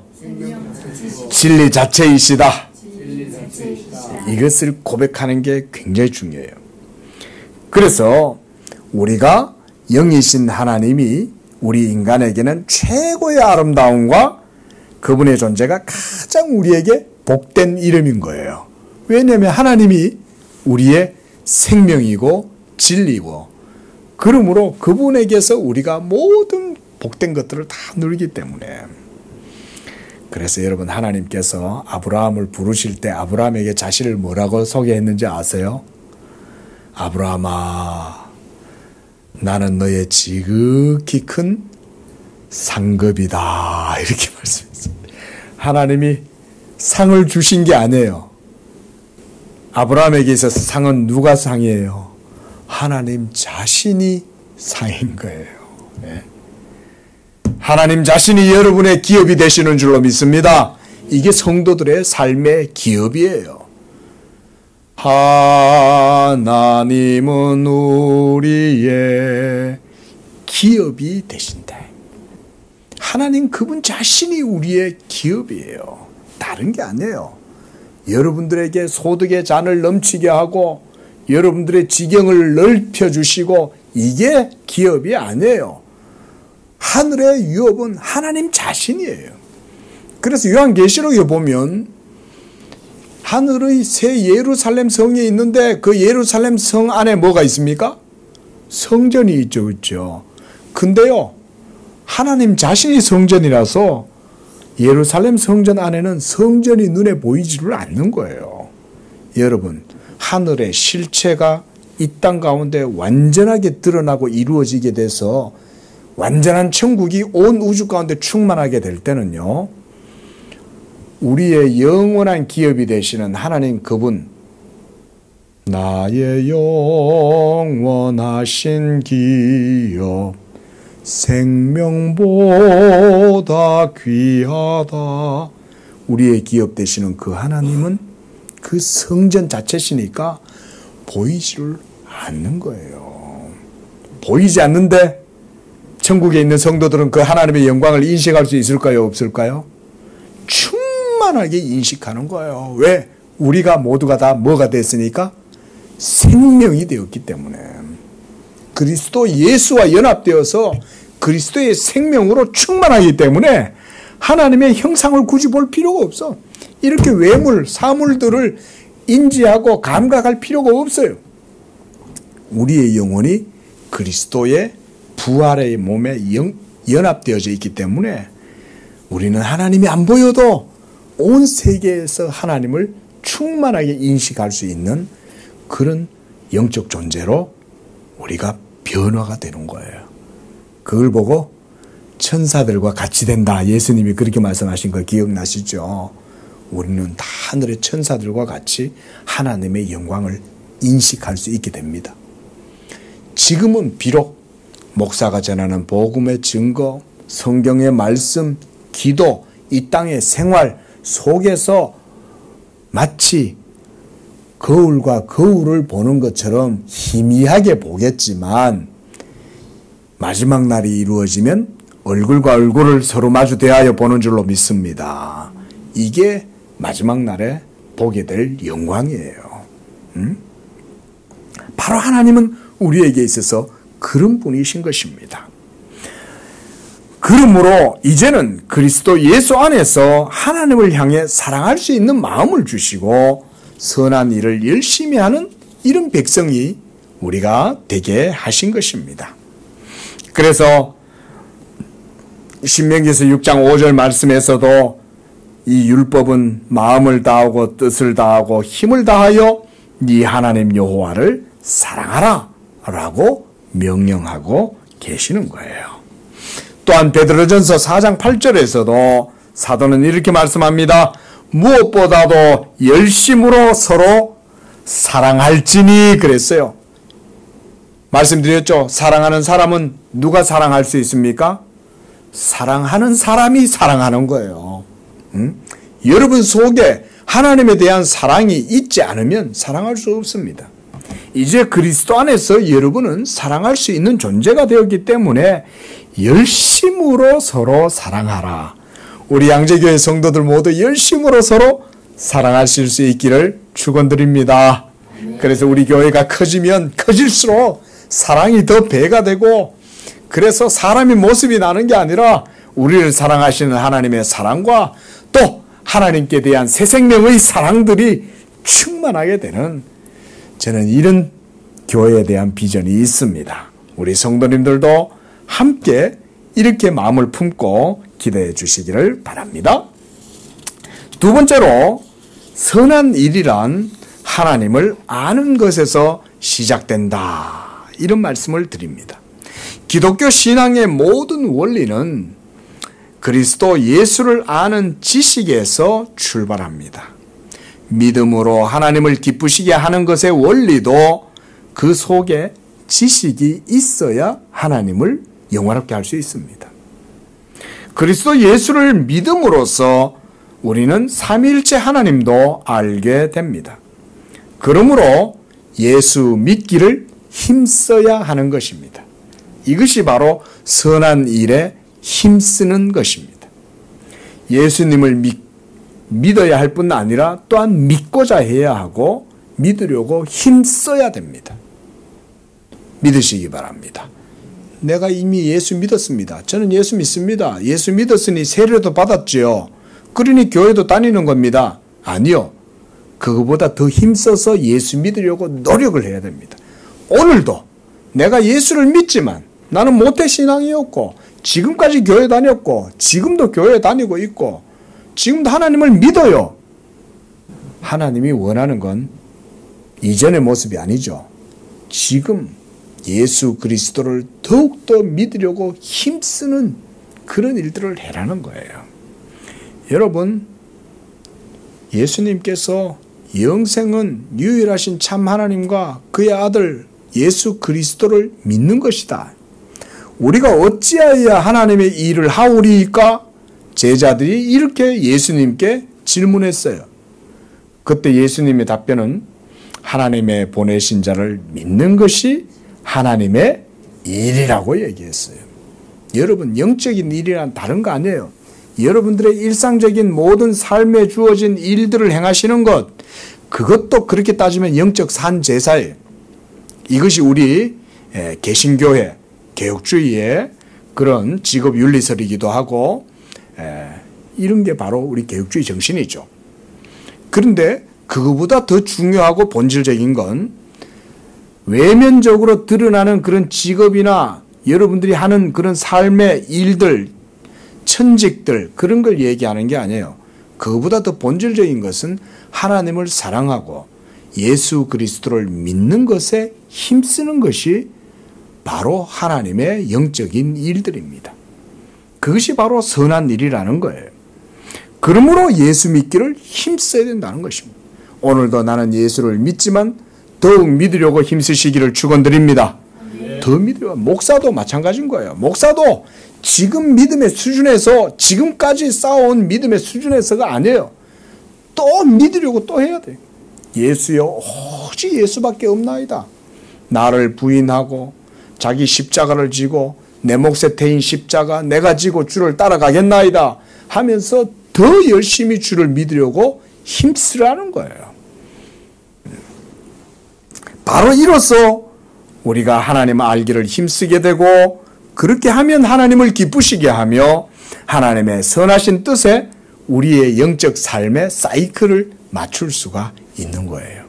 진리 자체이시다. 이것을 고백하는 게 굉장히 중요해요. 그래서 우리가 영이신 하나님이 우리 인간에게는 최고의 아름다움과 그분의 존재가 가장 우리에게 복된 이름인 거예요. 왜냐하면 하나님이 우리의 생명이고 진리고, 그러므로 그분에게서 우리가 모든 복된 것들을 다 누리기 때문에. 그래서 여러분, 하나님께서 아브라함을 부르실 때 아브라함에게 자신을 뭐라고 소개했는지 아세요? 아브라함아, 나는 너의 지극히 큰 상급이다, 이렇게 말씀했어요. 하나님이 상을 주신 게 아니에요. 아브라함에게 있어서 상은 누가 상이에요? 하나님 자신이 상인 거예요. 네. 하나님 자신이 여러분의 기업이 되시는 줄로 믿습니다. 이게 성도들의 삶의 기업이에요. 하나님은 우리의 기업이 되신다. 하나님 그분 자신이 우리의 기업이에요. 다른 게 아니에요. 여러분들에게 소득의 잔을 넘치게 하고 여러분들의 지경을 넓혀주시고, 이게 기업이 아니에요. 하늘의 유업은 하나님 자신이에요. 그래서 요한계시록에 보면 하늘의 새 예루살렘 성이 있는데 그 예루살렘 성 안에 뭐가 있습니까? 성전이 있죠. 그렇죠? 근데요, 하나님 자신이 성전이라서 예루살렘 성전 안에는 성전이 눈에 보이지를 않는 거예요. 여러분, 하늘의 실체가 이 땅 가운데 완전하게 드러나고 이루어지게 돼서 완전한 천국이 온 우주 가운데 충만하게 될 때는요, 우리의 영원한 기업이 되시는 하나님 그분, 나의 영원하신 기업 생명보다 귀하다. 우리의 기업 되시는 그 하나님은 그 성전 자체시니까 보이지를 않는 거예요. 보이지 않는데 천국에 있는 성도들은 그 하나님의 영광을 인식할 수 있을까요? 없을까요? 충만하게 인식하는 거예요. 왜? 우리가 모두가 다 뭐가 됐으니까? 생명이 되었기 때문에. 그리스도 예수와 연합되어서 그리스도의 생명으로 충만하기 때문에 하나님의 형상을 굳이 볼 필요가 없어. 이렇게 외물, 사물들을 인지하고 감각할 필요가 없어요. 우리의 영혼이 그리스도의 부활의 몸에 연합되어져 있기 때문에 우리는 하나님이 안 보여도 온 세계에서 하나님을 충만하게 인식할 수 있는 그런 영적 존재로 우리가 변화가 되는 거예요. 그걸 보고 천사들과 같이 된다. 예수님이 그렇게 말씀하신 거 기억나시죠? 우리는 다 하늘의 천사들과 같이 하나님의 영광을 인식할 수 있게 됩니다. 지금은 비록 목사가 전하는 복음의 증거, 성경의 말씀, 기도, 이 땅의 생활 속에서 마치 거울과 거울을 보는 것처럼 희미하게 보겠지만 마지막 날이 이루어지면 얼굴과 얼굴을 서로 마주 대하여 보는 줄로 믿습니다. 이게 마지막 날에 보게 될 영광이에요. 바로 하나님은 우리에게 있어서 그런 분이신 것입니다. 그러므로 이제는 그리스도 예수 안에서 하나님을 향해 사랑할 수 있는 마음을 주시고 선한 일을 열심히 하는 이런 백성이 우리가 되게 하신 것입니다. 그래서 신명기서 6장 5절 말씀에서도 이 율법은 마음을 다하고 뜻을 다하고 힘을 다하여 네 하나님 여호와를 사랑하라 라고 명령하고 계시는 거예요. 또한 베드로전서 4장 8절에서도 사도는 이렇게 말씀합니다. 무엇보다도 열심으로 서로 사랑할지니 그랬어요. 말씀드렸죠. 사랑하는 사람은 누가 사랑할 수 있습니까? 사랑하는 사람이 사랑하는 거예요. 여러분 속에 하나님에 대한 사랑이 있지 않으면 사랑할 수 없습니다. 이제 그리스도 안에서 여러분은 사랑할 수 있는 존재가 되었기 때문에 열심으로 서로 사랑하라. 우리 양재교회 성도들 모두 열심으로 서로 사랑하실 수 있기를 축원드립니다. 그래서 우리 교회가 커지면 커질수록 사랑이 더 배가 되고, 그래서 사람의 모습이 나는 게 아니라 우리를 사랑하시는 하나님의 사랑과 또 하나님께 대한 새 생명의 사랑들이 충만하게 되는, 저는 이런 교회에 대한 비전이 있습니다. 우리 성도님들도 함께 이렇게 마음을 품고 기도해 주시기를 바랍니다. 두 번째로, 선한 일이란 하나님을 아는 것에서 시작된다. 이런 말씀을 드립니다. 기독교 신앙의 모든 원리는 그리스도 예수를 아는 지식에서 출발합니다. 믿음으로 하나님을 기쁘시게 하는 것의 원리도 그 속에 지식이 있어야 하나님을 영화롭게 할 수 있습니다. 그리스도 예수를 믿음으로써 우리는 삼위일체 하나님도 알게 됩니다. 그러므로 예수 믿기를 힘써야 하는 것입니다. 이것이 바로 선한 일에 힘쓰는 것입니다. 예수님을 믿어야 할 뿐 아니라 또한 믿고자 해야 하고 믿으려고 힘써야 됩니다. 믿으시기 바랍니다. 내가 이미 예수 믿었습니다. 저는 예수 믿습니다. 예수 믿었으니 세례도 받았지요. 그러니 교회도 다니는 겁니다. 아니요. 그거보다 더 힘써서 예수 믿으려고 노력을 해야 됩니다. 오늘도 내가 예수를 믿지만 나는 모태신앙이었고 지금까지 교회 다녔고 지금도 교회 다니고 있고 지금도 하나님을 믿어요. 하나님이 원하는 건 이전의 모습이 아니죠. 지금 예수 그리스도를 더욱더 믿으려고 힘쓰는 그런 일들을 해라는 거예요. 여러분, 예수님께서 영생은 유일하신 참 하나님과 그의 아들 예수 그리스도를 믿는 것이다. 우리가 어찌하여야 하나님의 일을 하오리이까? 제자들이 이렇게 예수님께 질문했어요. 그때 예수님의 답변은 하나님의 보내신 자를 믿는 것이 하나님의 일이라고 얘기했어요. 여러분, 영적인 일이란 다른 거 아니에요. 여러분들의 일상적인 모든 삶에 주어진 일들을 행하시는 것, 그것도 그렇게 따지면 영적 산제사예요. 이것이 우리 개신교회, 개혁주의의 그런 직업윤리설이기도 하고 이런 게 바로 우리 개혁주의 정신이죠. 그런데 그거보다 더 중요하고 본질적인 건 외면적으로 드러나는 그런 직업이나 여러분들이 하는 그런 삶의 일들, 천직들, 그런 걸 얘기하는 게 아니에요. 그거보다 더 본질적인 것은 하나님을 사랑하고 예수 그리스도를 믿는 것에 힘쓰는 것이 바로 하나님의 영적인 일들입니다. 그것이 바로 선한 일이라는 거예요. 그러므로 예수 믿기를 힘써야 된다는 것입니다. 오늘도 나는 예수를 믿지만 더욱 믿으려고 힘쓰시기를 축원드립니다. 더 믿으려고. 목사도 마찬가지인 거예요. 목사도 지금 믿음의 수준에서 지금까지 쌓아온 믿음의 수준에서가 아니에요. 또 믿으려고 또 해야 돼요. 예수여 오직 예수밖에 없나이다. 나를 부인하고 자기 십자가를 지고 내 몫에 태인 십자가 내가 지고 주를 따라가겠나이다 하면서 더 열심히 주를 믿으려고 힘쓰라는 거예요. 바로 이로써 우리가 하나님을 알기를 힘쓰게 되고 그렇게 하면 하나님을 기쁘시게 하며 하나님의 선하신 뜻에 우리의 영적 삶의 사이클을 맞출 수가 있는 거예요.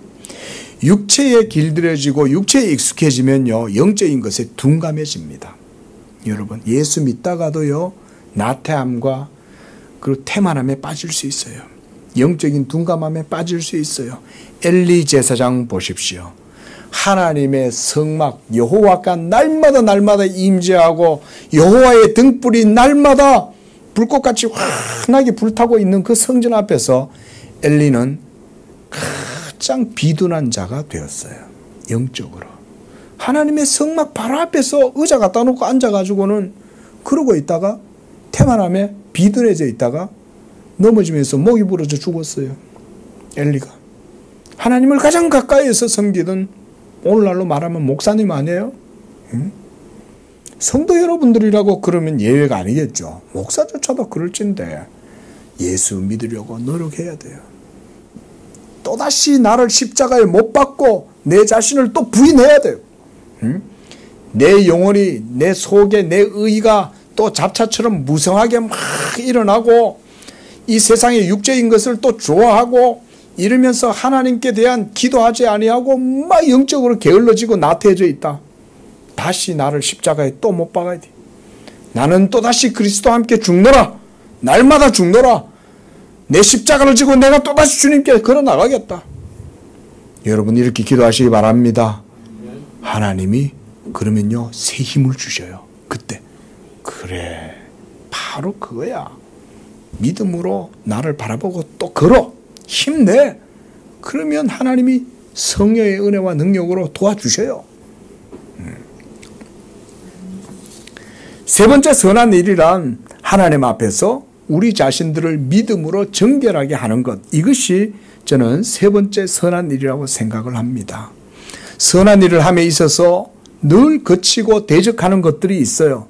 육체에 길들여지고 육체에 익숙해지면요, 영적인 것에 둔감해집니다. 여러분, 예수 믿다가도요, 나태함과 그리고 태만함에 빠질 수 있어요. 영적인 둔감함에 빠질 수 있어요. 엘리 제사장 보십시오. 하나님의 성막 여호와가 날마다 임재하고 여호와의 등불이 날마다 불꽃같이 환하게 불타고 있는 그 성전 앞에서 엘리는 가장 비둔한 자가 되었어요. 영적으로. 하나님의 성막 바로 앞에서 의자 갖다 놓고 앉아가지고는 그러고 있다가 태만함에 비둔해져 있다가 넘어지면서 목이 부러져 죽었어요. 엘리가. 하나님을 가장 가까이에서 섬기던, 오늘날로 말하면 목사님 아니에요? 응? 성도 여러분들이라고 그러면 예외가 아니겠죠. 목사조차도 그럴진데 예수 믿으려고 노력해야 돼요. 또다시 나를 십자가에 못 박고 내 자신을 또 부인해야 돼요. 응? 내 영혼이, 내 속에 내 의가 또 잡차처럼 무성하게 막 일어나고 이 세상의 육체인 것을 또 좋아하고 이러면서 하나님께 대한 기도하지 아니하고 막 영적으로 게을러지고 나태해져 있다. 다시 나를 십자가에 또 못 박아야 돼. 나는 또다시 그리스도와 함께 죽노라. 날마다 죽노라. 내 십자가를 지고 내가 또다시 주님께 걸어 나가겠다. 여러분 이렇게 기도하시기 바랍니다. 하나님이 그러면요 새 힘을 주셔요. 그때 그래 바로 그거야. 믿음으로 나를 바라보고 또 걸어 힘내. 그러면 하나님이 성령의 은혜와 능력으로 도와주셔요. 세 번째 선한 일이란 하나님 앞에서 우리 자신들을 믿음으로 정결하게 하는 것. 이것이 저는 세 번째 선한 일이라고 생각을 합니다. 선한 일을 함에 있어서 늘 거치고 대적하는 것들이 있어요.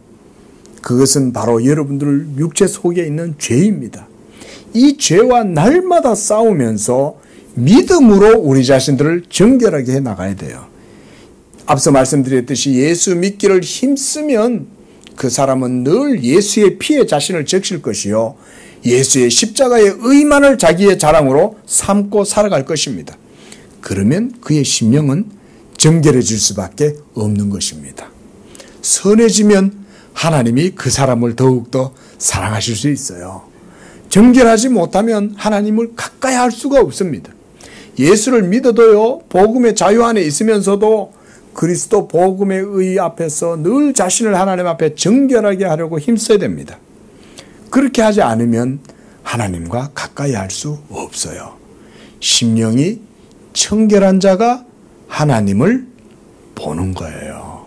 그것은 바로 여러분들 육체 속에 있는 죄입니다. 이 죄와 날마다 싸우면서 믿음으로 우리 자신들을 정결하게 해 나가야 돼요. 앞서 말씀드렸듯이 예수 믿기를 힘쓰면 그 사람은 늘 예수의 피에 자신을 적실 것이요 예수의 십자가의 의만을 자기의 자랑으로 삼고 살아갈 것입니다. 그러면 그의 심령은 정결해질 수밖에 없는 것입니다. 선해지면 하나님이 그 사람을 더욱더 사랑하실 수 있어요. 정결하지 못하면 하나님을 가까이 할 수가 없습니다. 예수를 믿어도요 복음의 자유 안에 있으면서도 그리스도 복음의 의 앞에서 늘 자신을 하나님 앞에 정결하게 하려고 힘써야 됩니다. 그렇게 하지 않으면 하나님과 가까이 할 수 없어요. 심령이 청결한 자가 하나님을 보는 거예요.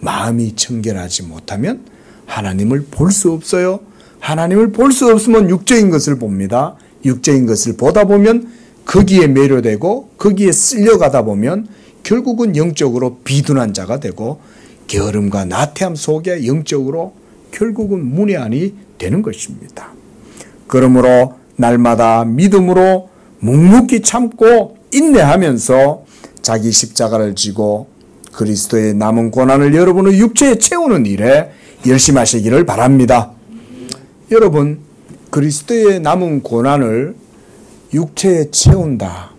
마음이 청결하지 못하면 하나님을 볼 수 없어요. 하나님을 볼 수 없으면 육적인 것을 봅니다. 육적인 것을 보다 보면 거기에 매료되고 거기에 쓸려가다 보면 결국은 영적으로 비둔한 자가 되고 게으름과 나태함 속에 영적으로 결국은 문외한이 되는 것입니다. 그러므로 날마다 믿음으로 묵묵히 참고 인내하면서 자기 십자가를 지고 그리스도의 남은 고난을 여러분의 육체에 채우는 일에 열심히 하시기를 바랍니다. 여러분 그리스도의 남은 고난을 육체에 채운다.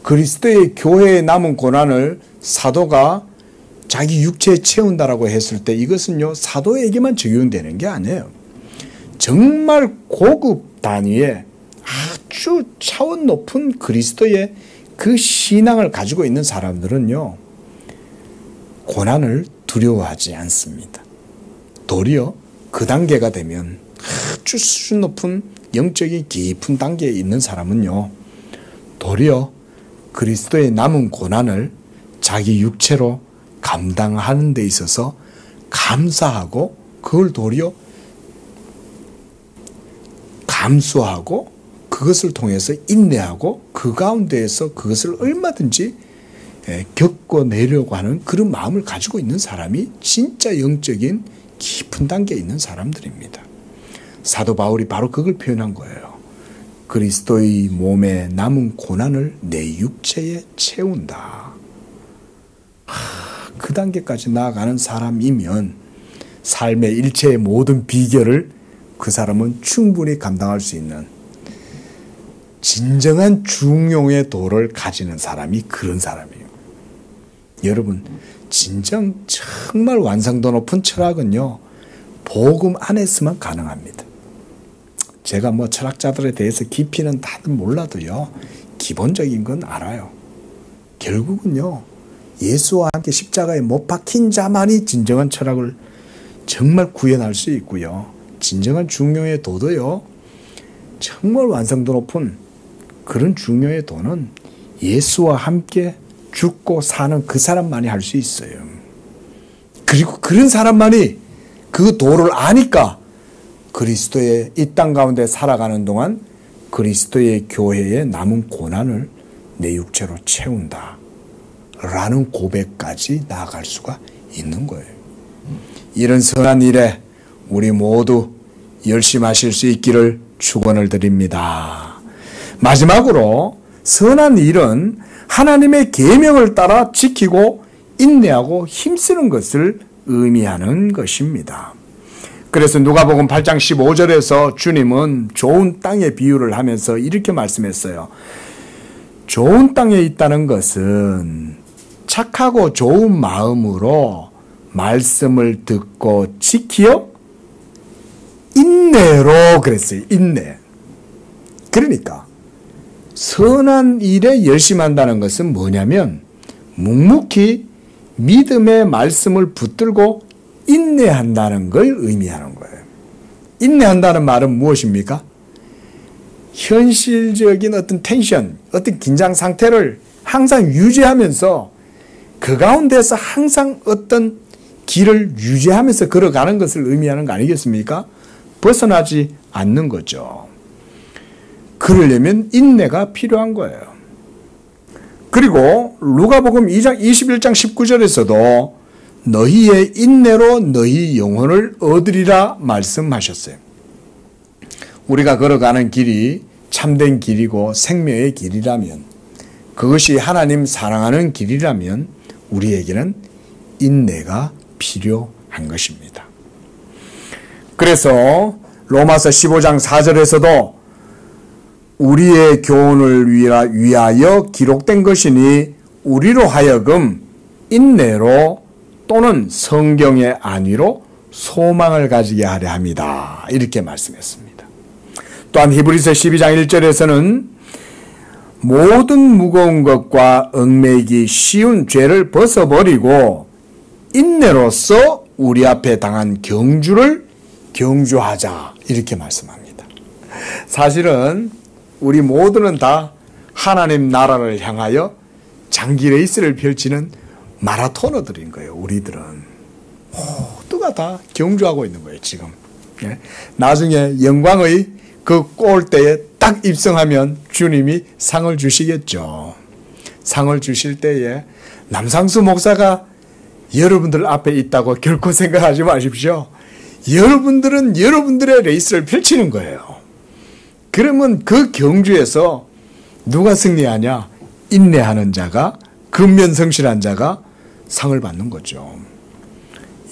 그리스도의 교회에 남은 고난을 사도가 자기 육체에 채운다라고 했을 때 이것은요 사도에게만 적용되는 게 아니에요. 정말 고급 단위의 아주 차원 높은 그리스도의 그 신앙을 가지고 있는 사람들은요 고난을 두려워하지 않습니다. 도리어 그 단계가 되면 아주 수준 높은 영적인 깊은 단계에 있는 사람은요 도리어 그리스도의 남은 고난을 자기 육체로 감당하는 데 있어서 감사하고 그걸 도리어 감수하고 그것을 통해서 인내하고 그 가운데에서 그것을 얼마든지 겪어내려고 하는 그런 마음을 가지고 있는 사람이 진짜 영적인 깊은 단계에 있는 사람들입니다. 사도 바울이 바로 그걸 표현한 거예요. 그리스도의 몸에 남은 고난을 내 육체에 채운다. 그 단계까지 나아가는 사람이면 삶의 일체의 모든 비결을 그 사람은 충분히 감당할 수 있는 진정한 중용의 도를 가지는 사람이 그런 사람이에요. 여러분 진정 정말 완성도 높은 철학은요 복음 안에서만 가능합니다. 제가 뭐 철학자들에 대해서 깊이는 다들 몰라도요 기본적인 건 알아요. 결국은요 예수와 함께 십자가에 못 박힌 자만이 진정한 철학을 정말 구현할 수 있고요 진정한 중용의 도도요 정말 완성도 높은 그런 중용의 도는 예수와 함께 죽고 사는 그 사람만이 할 수 있어요. 그리고 그런 사람만이 그 도를 아니까 그리스도의 이 땅 가운데 살아가는 동안 그리스도의 교회의 남은 고난을 내 육체로 채운다 라는 고백까지 나아갈 수가 있는 거예요. 이런 선한 일에 우리 모두 열심하실 수 있기를 축원을 드립니다. 마지막으로 선한 일은 하나님의 계명을 따라 지키고 인내하고 힘쓰는 것을 의미하는 것입니다. 그래서 누가복음 8장 15절에서 주님은 좋은 땅의 비유를 하면서 이렇게 말씀했어요. 좋은 땅에 있다는 것은 착하고 좋은 마음으로 말씀을 듣고 지키어 인내로 그랬어요. 인내. 그러니까 선한 일에 열심한다는 것은 뭐냐면 묵묵히 믿음의 말씀을 붙들고 인내한다는 걸 의미하는 거예요. 인내한다는 말은 무엇입니까? 현실적인 어떤 텐션, 어떤 긴장 상태를 항상 유지하면서 그 가운데서 항상 어떤 길을 유지하면서 걸어가는 것을 의미하는 거 아니겠습니까? 벗어나지 않는 거죠. 그러려면 인내가 필요한 거예요. 그리고 누가복음 2장 21장 19절에서도 너희의 인내로 너희 영혼을 얻으리라 말씀하셨어요. 우리가 걸어가는 길이 참된 길이고 생명의 길이라면, 그것이 하나님 사랑하는 길이라면 우리에게는 인내가 필요한 것입니다. 그래서 로마서 15장 4절에서도 우리의 교훈을 위하여 기록된 것이니 우리로 하여금 인내로 또는 성경의 안위로 소망을 가지게 하려 합니다. 이렇게 말씀했습니다. 또한 히브리서 12장 1절에서는 모든 무거운 것과 얽매이기 쉬운 죄를 벗어버리고 인내로서 우리 앞에 당한 경주를 경주하자 이렇게 말씀합니다. 사실은 우리 모두는 다 하나님 나라를 향하여 장기 레이스를 펼치는 마라토너들인 거예요. 우리들은 모두가 다 경주하고 있는 거예요. 지금 나중에 영광의 그 골대에 딱 입성하면 주님이 상을 주시겠죠. 상을 주실 때에 남상수 목사가 여러분들 앞에 있다고 결코 생각하지 마십시오. 여러분들은 여러분들의 레이스를 펼치는 거예요. 그러면 그 경주에서 누가 승리하냐? 인내하는 자가, 근면성실한 자가 상을 받는 거죠.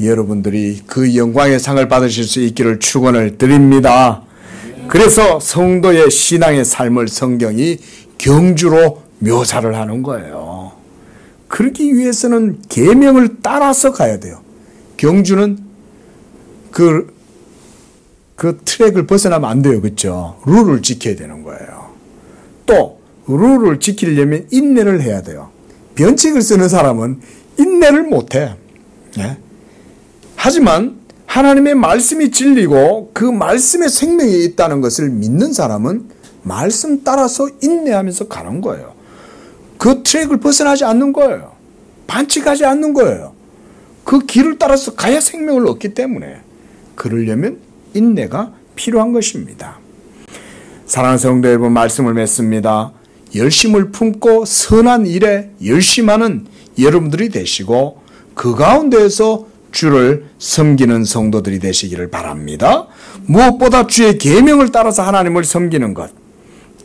여러분들이 그 영광의 상을 받으실 수 있기를 축원을 드립니다. 그래서 성도의 신앙의 삶을 성경이 경주로 묘사를 하는 거예요. 그러기 위해서는 계명을 따라서 가야 돼요. 경주는 그 트랙을 벗어나면 안 돼요. 그렇죠? 룰을 지켜야 되는 거예요. 또 룰을 지키려면 인내를 해야 돼요. 변칙을 쓰는 사람은 인내를 못해. 예? 하지만 하나님의 말씀이 진리고 그 말씀의 생명이 있다는 것을 믿는 사람은 말씀 따라서 인내하면서 가는 거예요. 그 트랙을 벗어나지 않는 거예요. 반칙하지 않는 거예요. 그 길을 따라서 가야 생명을 얻기 때문에 그러려면 인내가 필요한 것입니다. 사랑하는 성도 여러분, 말씀을 맺습니다. 열심을 품고 선한 일에 열심하는 여러분들이 되시고 그 가운데에서 주를 섬기는 성도들이 되시기를 바랍니다. 무엇보다 주의 계명을 따라서 하나님을 섬기는 것,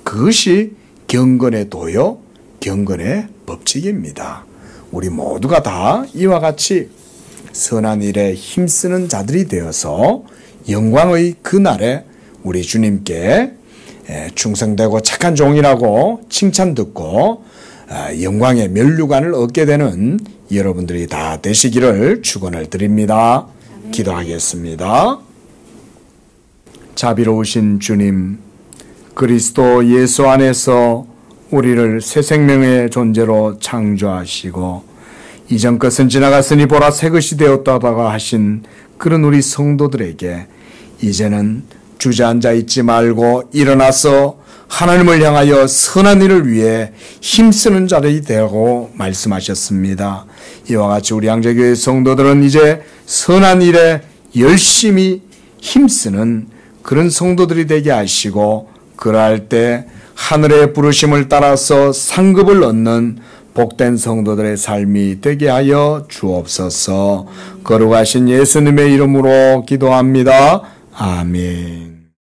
그것이 경건의 도요, 경건의 법칙입니다. 우리 모두가 다 이와 같이 선한 일에 힘쓰는 자들이 되어서 영광의 그날에 우리 주님께 충성되고 착한 종이라고 칭찬 듣고 영광의 면류관을 얻게 되는 여러분들이 다 되시기를 축원을 드립니다. 기도하겠습니다. 자비로우신 주님, 그리스도 예수 안에서 우리를 새 생명의 존재로 창조하시고 이전 것은 지나갔으니 보라 새 것이 되었다다가 하신 그런 우리 성도들에게 이제는 주저앉아 있지 말고 일어나서 하나님을 향하여 선한 일을 위해 힘쓰는 자들이 되라고 말씀하셨습니다. 이와 같이 우리 양재교회 성도들은 이제 선한 일에 열심히 힘쓰는 그런 성도들이 되게 하시고 그러할 때 하늘의 부르심을 따라서 상급을 얻는 복된 성도들의 삶이 되게 하여 주옵소서. 거룩하신 예수님의 이름으로 기도합니다. 아멘.